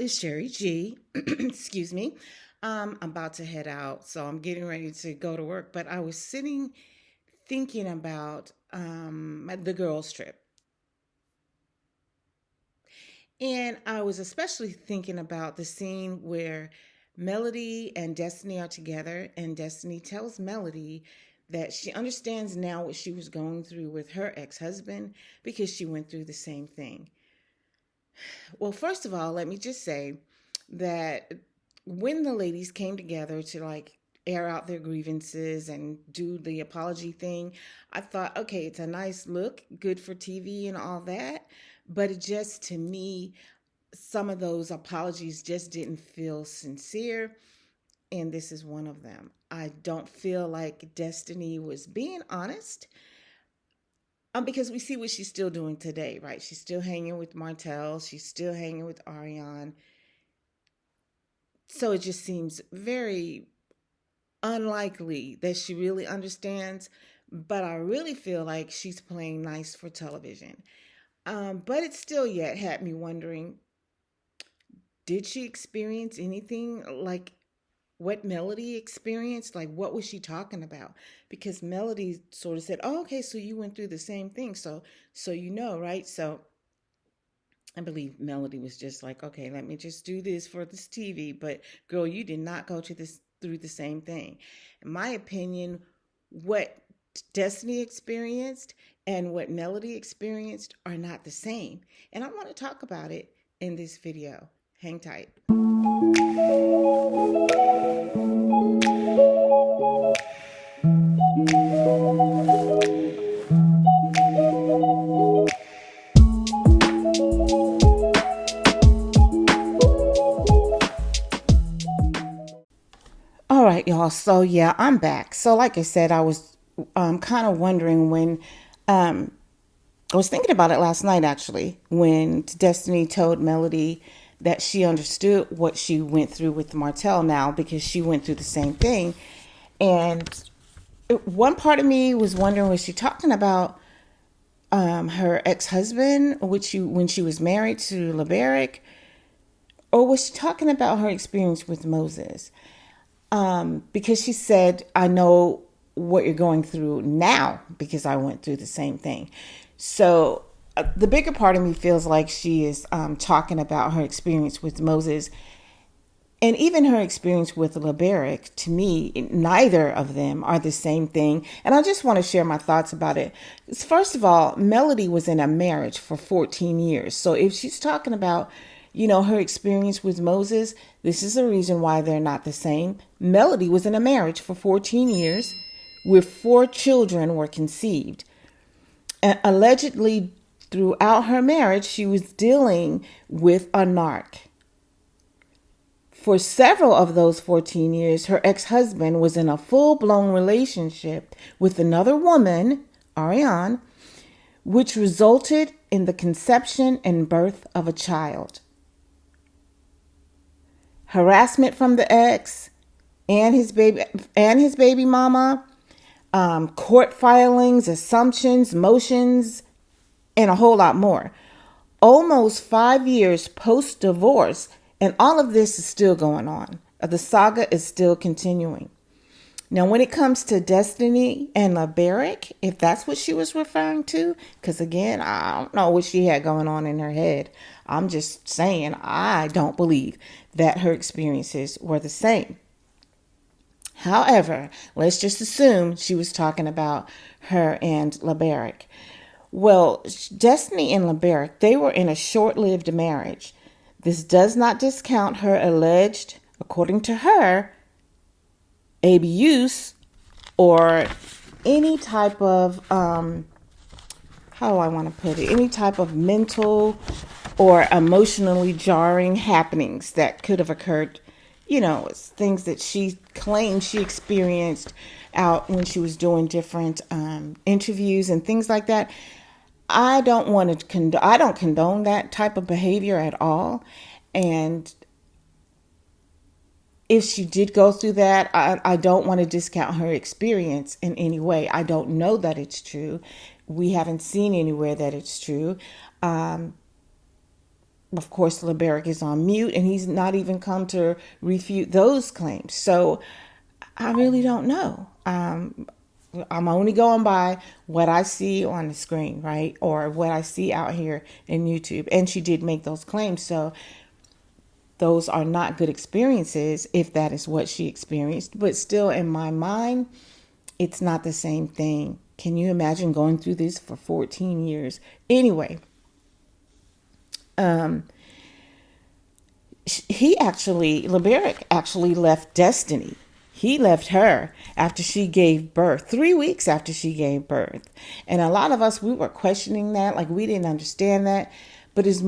is Sherry G. Excuse me. I'm about to head out, so I'm getting ready to go to work. But I was sitting thinking about the girls' trip. And I was especially thinking about the scene where Melody and Destiny are together, and Destiny tells Melody that she understands now what she was going through with her ex husband because she went through the same thing. Well, first of all, let me just say that when the ladies came together to air out their grievances and do the apology thing, I thought, okay, it's a nice look, good for TV and all that. But it just, to me, some of those apologies just didn't feel sincere. And this is one of them. I don't feel like Destiny was being honest. Because we see what she's still doing today, right? She's still hanging with Martell. She's still hanging with Ariane. So it just seems very unlikely that she really understands. But I really feel like she's playing nice for television. But it still yet had me wondering, did she experience anything like what Melody experienced? Like, what was she talking about? Because Melody sort of said, "Oh, okay, so you went through the same thing, so you know, right?" So I believe Melody was just like, "Okay, let me just do this for this TV." But girl, you did not go to this through the same thing. In my opinion, what Destiny experienced and what Melody experienced are not the same. And I want to talk about it in this video. Hang tight. All right, y'all. So yeah, I'm back. So like I said, I was kind of wondering when um, I was thinking about it last night actually when Destiny told Melody that she understood what she went through with Martell now because she went through the same thing. And one part of me was wondering, was she talking about her ex-husband, when she was married to Laberic, or was she talking about her experience with Moses? Because she said, I know what you're going through now because I went through the same thing. So the bigger part of me feels like she is talking about her experience with Moses and even her experience with Laberic. To me, neither of them are the same thing. And I just want to share my thoughts about it. First of all, Melody was in a marriage for 14 years. So if she's talking about, her experience with Moses, this is the reason why they're not the same. Melody was in a marriage for 14 years where 4 children were conceived. And allegedly, throughout her marriage, she was dealing with a narc. For several of those 14 years, her ex-husband was in a full-blown relationship with another woman, Ariane, which resulted in the conception and birth of a child. Harassment from the ex and his baby mama, court filings, assumptions, motions, and a whole lot more. Almost 5 years post-divorce, and all of this is still going on. The saga is still continuing. Now, when it comes to Destiny and Laberic, if that's what she was referring to, because again, I don't know what she had going on in her head. I'm just saying, I don't believe that her experiences were the same. However, let's just assume she was talking about her and Laberic. Well, Destiny and Laberic, they were in a short-lived marriage. This does not discount her alleged, according to her, abuse or any type of, how do I want to put it, any type of mental or emotionally jarring happenings that could have occurred, things that she claimed she experienced out when she was doing different interviews and things like that. I don't condone that type of behavior at all. And if she did go through that, I don't want to discount her experience in any way. I don't know that it's true. We haven't seen anywhere that it's true. of course, LeBerick is on mute, and he's not even come to refute those claims. So I really don't know. I'm only going by what I see on the screen, right? Or what I see out here in YouTube. And she did make those claims. So those are not good experiences if that is what she experienced. But still, in my mind, it's not the same thing. Can you imagine going through this for 14 years? Anyway, LeBerick actually left Destiny. He left her after she gave birth, 3 weeks after she gave birth. And a lot of us, we were questioning that, like we didn't understand that. But as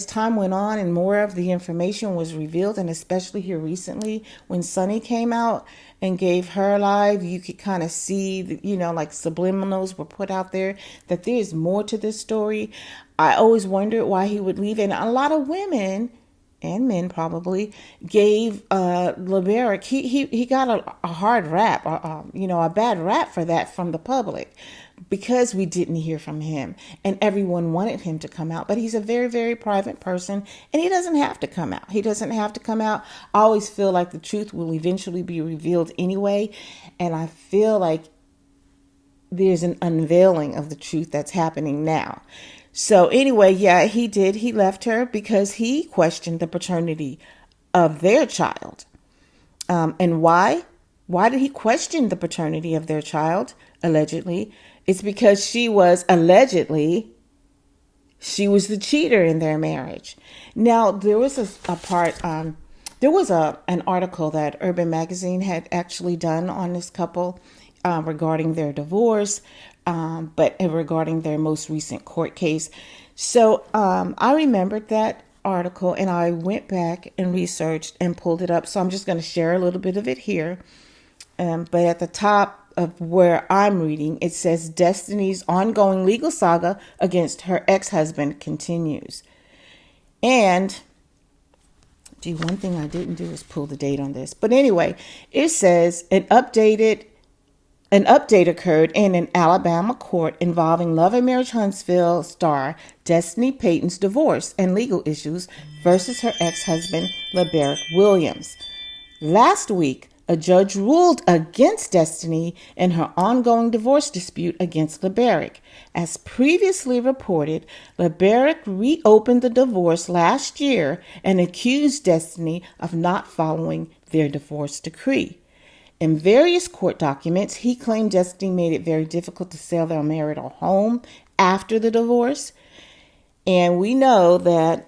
time went on and more of the information was revealed, and especially here recently when Sunny came out and gave her live, you could kind of see, like subliminals were put out there that there's more to this story. I always wondered why he would leave. And a lot of women and men probably gave LeBerick, he got a hard rap, a bad rap for that from the public because we didn't hear from him and everyone wanted him to come out. But he's a very, very private person and he doesn't have to come out. He doesn't have to come out. I always feel like the truth will eventually be revealed anyway. And I feel like there's an unveiling of the truth that's happening now. So anyway, yeah, he did. He left her because he questioned the paternity of their child. And why? Why did he question the paternity of their child? Allegedly. It's because she was the cheater in their marriage. Now, there was an article that Urban Magazine had actually done on this couple regarding their divorce, but regarding their most recent court case. So I remembered that article and I went back and researched and pulled it up. So I'm just going to share a little bit of it here. But at the top of where I'm reading, it says Destiny's ongoing legal saga against her ex-husband continues. And one thing I didn't do is pull the date on this. But anyway, it says an update occurred in an Alabama court involving Love and Marriage Huntsville star Destiny Payton's divorce and legal issues versus her ex-husband, LeBerick Williams. Last week, a judge ruled against Destiny in her ongoing divorce dispute against LeBerick. As previously reported, LeBerick reopened the divorce last year and accused Destiny of not following their divorce decree. In various court documents, he claimed Destiny made it very difficult to sell their marital home after the divorce. And we know that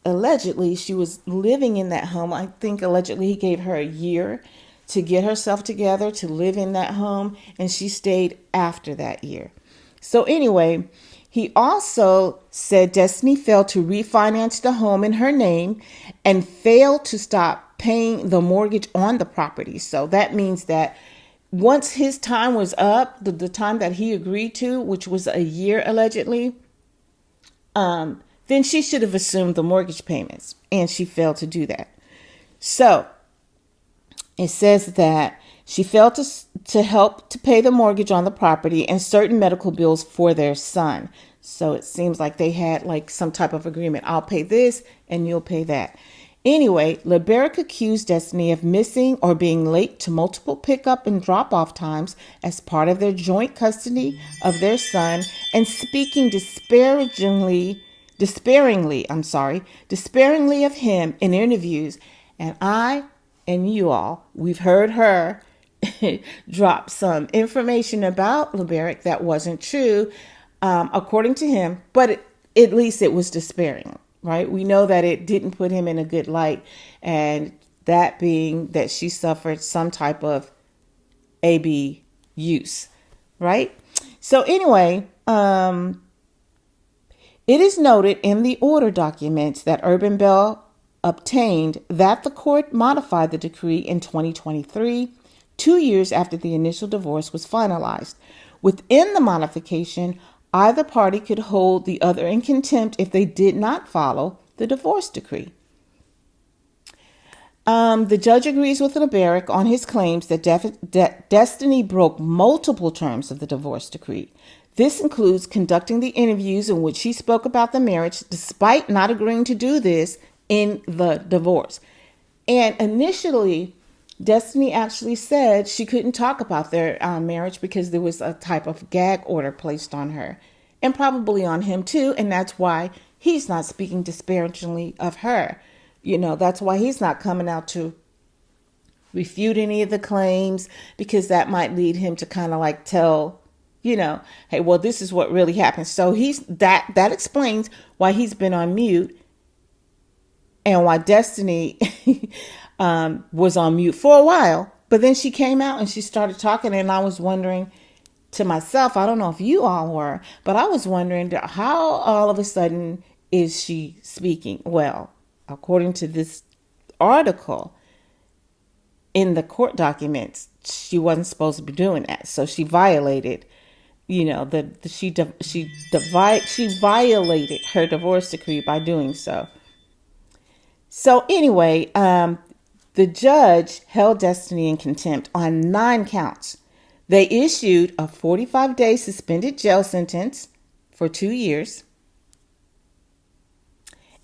allegedly she was living in that home. I think allegedly he gave her a year to get herself together to live in that home, and she stayed after that year. So anyway, he also said Destiny failed to refinance the home in her name and failed to stop paying the mortgage on the property. So that means that once his time was up, the time that he agreed to, which was a year allegedly, then she should have assumed the mortgage payments, and she failed to do that. So it says that she failed to help to pay the mortgage on the property and certain medical bills for their son. So it seems like they had like some type of agreement. I'll pay this and you'll pay that. Anyway, LeBerick accused Destiny of missing or being late to multiple pickup and drop-off times as part of their joint custody of their son and speaking despairingly of him in interviews. And I and you all, we've heard her drop some information about LeBerick that wasn't true, according to him, but at least it was despairing, right? We know that it didn't put him in a good light, and that being that she suffered some type of AB use, right? So anyway, it is noted in the order documents that Urban Bell obtained that the court modified the decree in 2023, 2 years after the initial divorce was finalized. Within the modification, either party could hold the other in contempt if they did not follow the divorce decree. The judge agrees with LeBerick on his claims that Destiny broke multiple terms of the divorce decree. This includes conducting the interviews in which she spoke about the marriage, despite not agreeing to do this in the divorce. And initially, Destiny actually said she couldn't talk about their marriage because there was a type of gag order placed on her, and probably on him too. And that's why he's not speaking disparagingly of her. That's why he's not coming out to refute any of the claims, because that might lead him to kind of like tell, hey, well, this is what really happened. So that explains why he's been on mute, and why Destiny was on mute for a while. But then she came out and she started talking, and I was wondering to myself, I don't know if you all were, but I was wondering how all of a sudden is she speaking? Well, according to this article in the court documents, she wasn't supposed to be doing that. So she violated, she violated her divorce decree by doing so. So anyway, the judge held Destiny in contempt on 9 counts. They issued a 45-day suspended jail sentence for 2 years.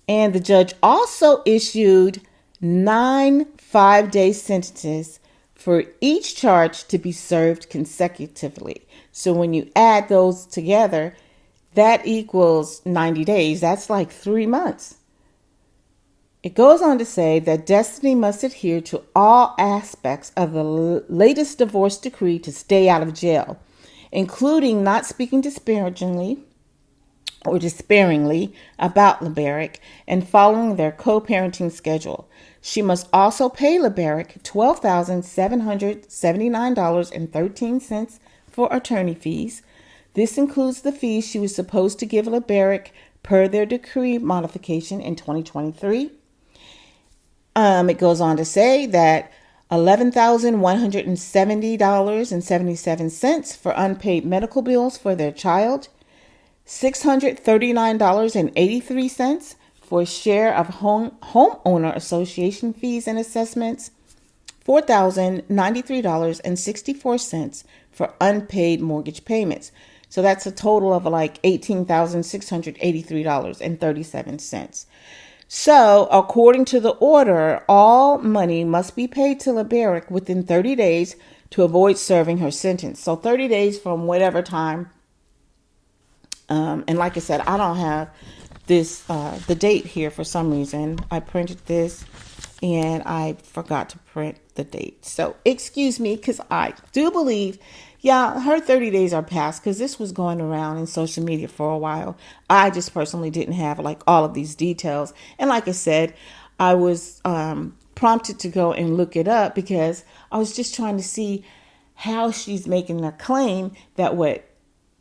And the judge also issued 9 5-day sentences for each charge to be served consecutively. So when you add those together, that equals 90 days. That's like 3 months. It goes on to say that Destiny must adhere to all aspects of the latest divorce decree to stay out of jail, including not speaking disparagingly or despairingly about LeBaric and following their co-parenting schedule. She must also pay LeBaric $12,779.13 for attorney fees. This includes the fees she was supposed to give LeBaric per their decree modification in 2023. It goes on to say that $11,170.77 for unpaid medical bills for their child, $639.83 for a share of homeowner association fees and assessments, $4,093.64 for unpaid mortgage payments. So that's a total of like $18,683.37. So, according to the order, all money must be paid to LeBaric within 30 days to avoid serving her sentence. So 30 days from whatever time. And like I said, I don't have the date here for some reason. I printed this and I forgot to print the date. So excuse me, because I do believe, her 30 days are past, because this was going around in social media for a while. I just personally didn't have like all of these details. And like I said, I was prompted to go and look it up because I was just trying to see how she's making a claim that what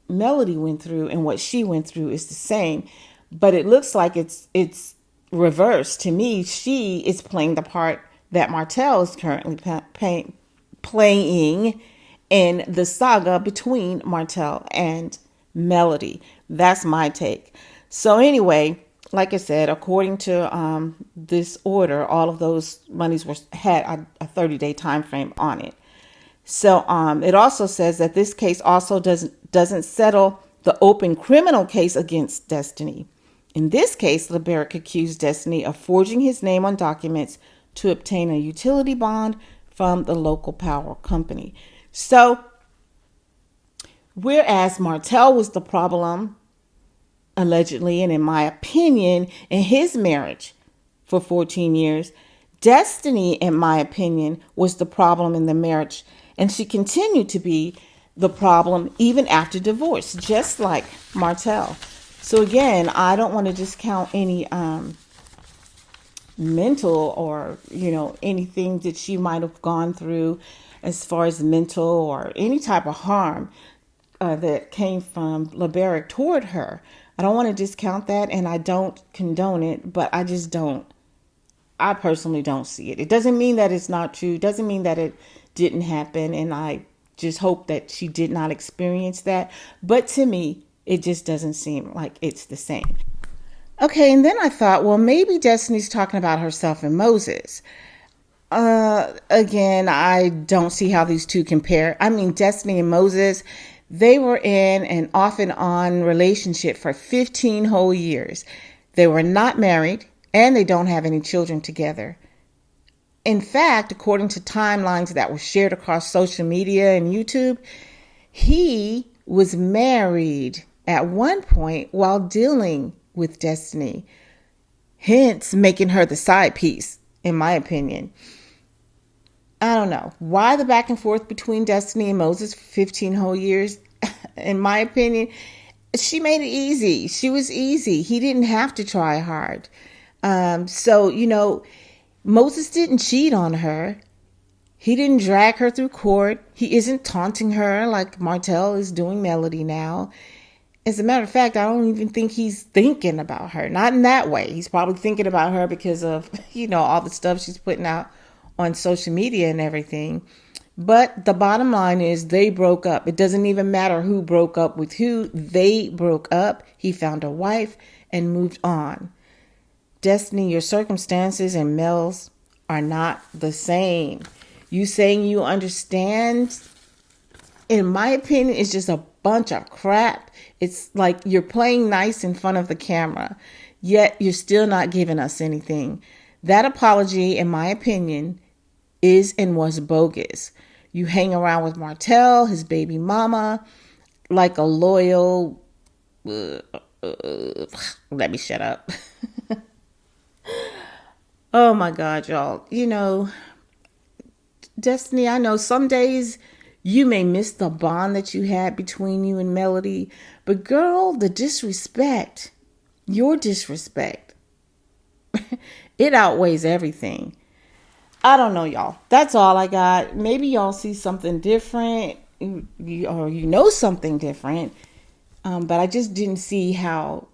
Melody went through and what she went through is the same. But it looks like it's reversed. To me, she is playing the part that Martell is currently playing in the saga between Martell and Melody. That's my take. So anyway, like I said, according to this order, all of those monies had a 30-day time frame on it. So it also says that this case also doesn't settle the open criminal case against Destiny. In this case, LeBaric accused Destiny of forging his name on documents to obtain a utility bond from the local power company. So, whereas Martell was the problem, allegedly, and in my opinion, in his marriage for 14 years, Destiny, in my opinion, was the problem in the marriage. And she continued to be the problem even after divorce, just like Martell. So again, I don't want to discount any mental or, anything that she might have gone through as far as mental or any type of harm that came from LeBaric toward her. I don't want to discount that, and I don't condone it, but I personally don't see it. It doesn't mean that it's not true. It doesn't mean that it didn't happen, and I just hope that she did not experience that. But to me, it just doesn't seem like it's the same. Okay, and then I thought, well, maybe Destiny's talking about herself and Moses. Again, I don't see how these two compare. I mean, Destiny and Moses, They were in an off and on relationship for 15 whole years. They were not married and they don't have any children together. In fact, according to timelines that were shared across social media and YouTube, he was married at one point while dealing with Destiny, hence making her the side piece, in my opinion. I don't know why the back and forth between Destiny and Moses for 15 whole years. In my opinion, she made it easy. She was easy. He didn't have to try hard. So, Moses didn't cheat on her. He didn't drag her through court. He isn't taunting her like Martell is doing Melody now. As a matter of fact, I don't even think he's thinking about her. Not in that way. He's probably thinking about her because of, all the stuff she's putting out on social media and everything. But the bottom line is they broke up. It doesn't even matter who broke up with who. They broke up. He found a wife and moved on. Destiny, your circumstances and Mel's are not the same. You saying you understand, in my opinion, is just a bunch of crap. It's like you're playing nice in front of the camera, yet you're still not giving us anything. That apology, in my opinion, is and was bogus. You hang around with Martell, his baby mama, like a loyal... let me shut up. Oh my God, y'all. Destiny, I know some days you may miss the bond that you had between you and Melody, but girl, the disrespect, your disrespect, it outweighs everything. I don't know, y'all. That's all I got. Maybe y'all see something different or something different. But I just didn't see how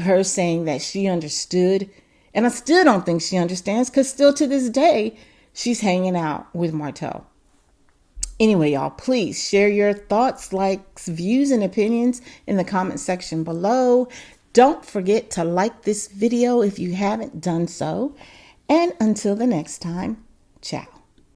her saying that she understood. And I still don't think she understands because still to this day, she's hanging out with Martell. Anyway, y'all, please share your thoughts, likes, views, and opinions in the comment section below. Don't forget to like this video if you haven't done so. And until the next time, ciao.